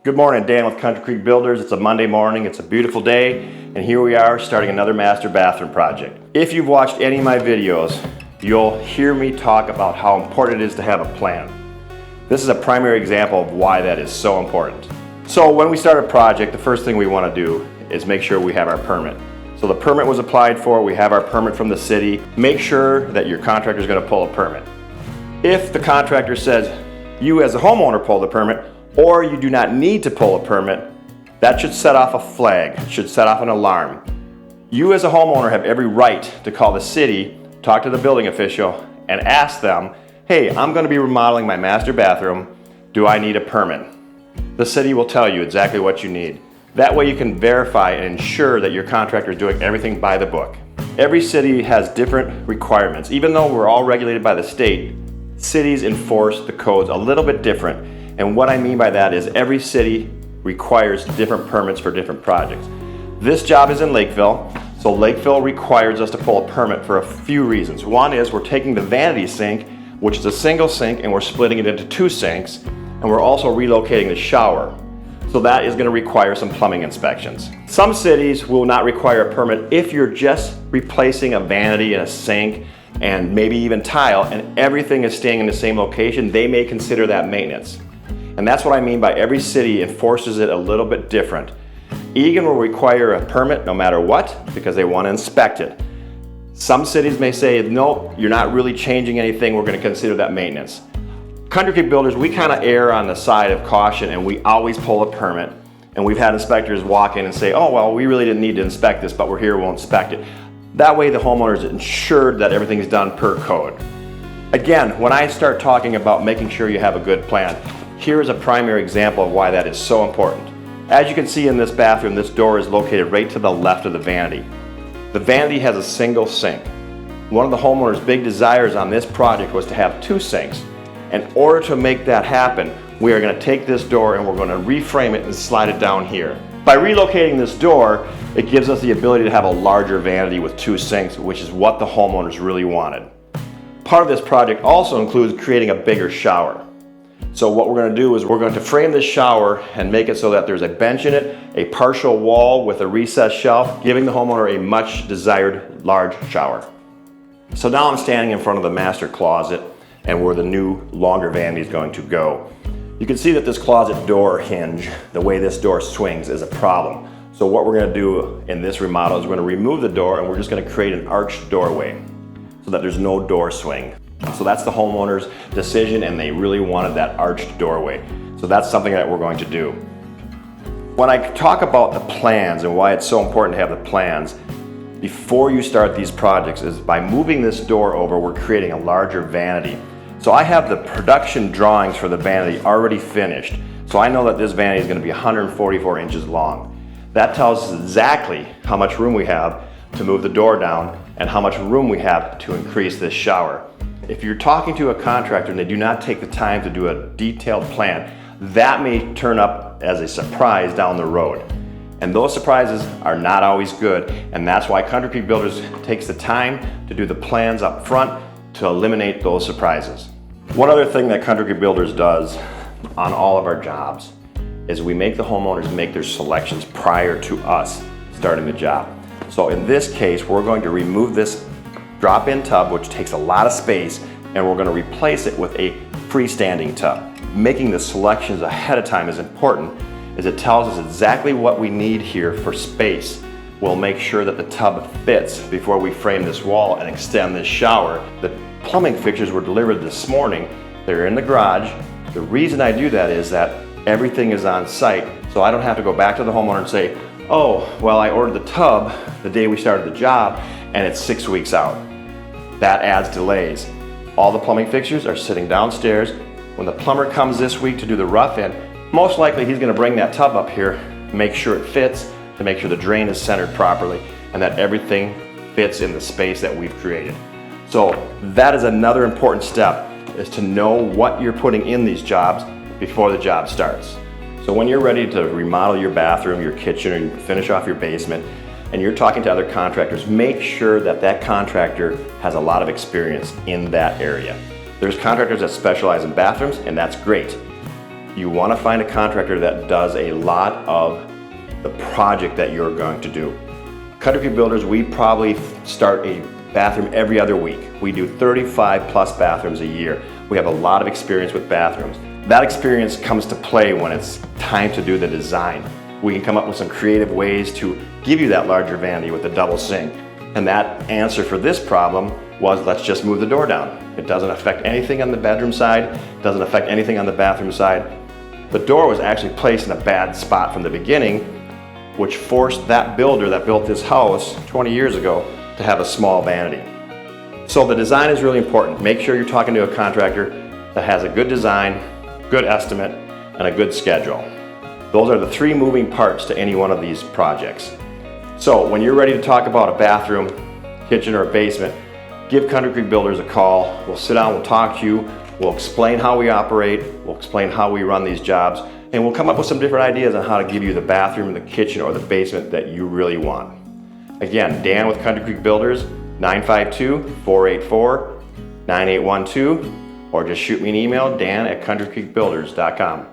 Good morning, Dan with Country Creek Builders. It's a Monday morning, it's a beautiful day, and here we are starting another master bathroom project. If you've watched any of my videos, you'll hear me talk about how important it is to have a plan. This is a primary example of why that is so important. So when we start a project, the first thing we want to do is make sure we have our permit. So the permit was applied for, we have our permit from the city. Make sure that your contractor is going to pull a permit. If the contractor says you as a homeowner pull the permit, or you do not need to pull a permit, that should set off a flag, it should set off an alarm. You as a homeowner have every right to call the city, talk to the building official, and ask them, hey, I'm going to be remodeling my master bathroom, do I need a permit? The city will tell you exactly what you need. That way you can verify and ensure that your contractor is doing everything by the book. Every city has different requirements. Even though we're all regulated by the state, cities enforce the codes a little bit different. And what I mean by that is every city requires different permits for different projects. This job is in Lakeville, so Lakeville requires us to pull a permit for a few reasons. One is we're taking the vanity sink, which is a single sink, and we're splitting it into two sinks, and we're also relocating the shower. So that is going to require some plumbing inspections. Some cities will not require a permit if you're just replacing a vanity and a sink and maybe even tile and everything is staying in the same location. They may consider that maintenance. And that's what I mean by every city enforces it a little bit different. Egan will require a permit no matter what because they want to inspect it. Some cities may say, no, you're not really changing anything, we're going to consider that maintenance. Country Creek Builders, we kind of err on the side of caution and we always pull a permit. And we've had inspectors walk in and say, oh, well, we really didn't need to inspect this, but we're here, we'll inspect it. That way the homeowner is ensured that everything's done per code. Again, when I start talking about making sure you have a good plan, here is a primary example of why that is so important. As you can see in this bathroom, this door is located right to the left of the vanity. The vanity has a single sink. One of the homeowner's big desires on this project was to have two sinks. In order to make that happen, we are going to take this door and we're going to reframe it and slide it down here. By relocating this door, it gives us the ability to have a larger vanity with two sinks, which is what the homeowners really wanted. Part of this project also includes creating a bigger shower. So what we're going to do is we're going to frame this shower and make it so that there's a bench in it, a partial wall with a recessed shelf, giving the homeowner a much desired large shower. So now I'm standing in front of the master closet and where the new longer vanity is going to go. You can see that this closet door hinge, the way this door swings, is a problem. So what we're going to do in this remodel is we're going to remove the door and we're just going to create an arched doorway so that there's no door swing. So that's the homeowner's decision and they really wanted that arched doorway. So that's something that we're going to do. When I talk about the plans and why it's so important to have the plans before you start these projects is by moving this door over, we're creating a larger vanity. So I have the production drawings for the vanity already finished. So I know that this vanity is going to be 144 inches long. That tells us exactly how much room we have to move the door down and how much room we have to increase this shower. If you're talking to a contractor and they do not take the time to do a detailed plan, that may turn up as a surprise down the road. And those surprises are not always good, and that's why Country Creek Builders takes the time to do the plans up front to eliminate those surprises. One other thing that Country Creek Builders does on all of our jobs is we make the homeowners make their selections prior to us starting the job. So in this case, we're going to remove this drop-in tub, which takes a lot of space, and we're going to replace it with a freestanding tub. Making the selections ahead of time is important, as it tells us exactly what we need here for space. We'll make sure that the tub fits before we frame this wall and extend this shower. The plumbing fixtures were delivered this morning. They're in the garage. The reason I do that is that everything is on site, so I don't have to go back to the homeowner and say, oh, well, I ordered the tub the day we started the job and it's 6 weeks out. That adds delays. All the plumbing fixtures are sitting downstairs. When the plumber comes this week to do the rough end, most likely he's going to bring that tub up here, make sure it fits, to make sure the drain is centered properly and that everything fits in the space that we've created. So that is another important step, is to know what you're putting in these jobs before the job starts. So when you're ready to remodel your bathroom, your kitchen, or you finish off your basement, and you're talking to other contractors, make sure that that contractor has a lot of experience in that area. There's contractors that specialize in bathrooms, and that's great. You want to find a contractor that does a lot of the project that you're going to do. Country Creek Builders, we probably start a bathroom every other week. We do 35 plus bathrooms a year. We have a lot of experience with bathrooms. That experience comes to play when it's time to do the design. We can come up with some creative ways to give you that larger vanity with the double sink. And that answer for this problem was, let's just move the door down. It doesn't affect anything on the bedroom side, doesn't affect anything on the bathroom side. The door was actually placed in a bad spot from the beginning, which forced that builder that built this house 20 years ago to have a small vanity. So the design is really important. Make sure you're talking to a contractor that has a good design, good estimate, and a good schedule. Those are the three moving parts to any one of these projects. So when you're ready to talk about a bathroom, kitchen, or a basement, give Country Creek Builders a call. We'll sit down, we'll talk to you, we'll explain how we operate, we'll explain how we run these jobs, and we'll come up with some different ideas on how to give you the bathroom, the kitchen, or the basement that you really want. Again, Dan with Country Creek Builders, 952-484-9812, or just shoot me an email, dan@countrycreekbuilders.com.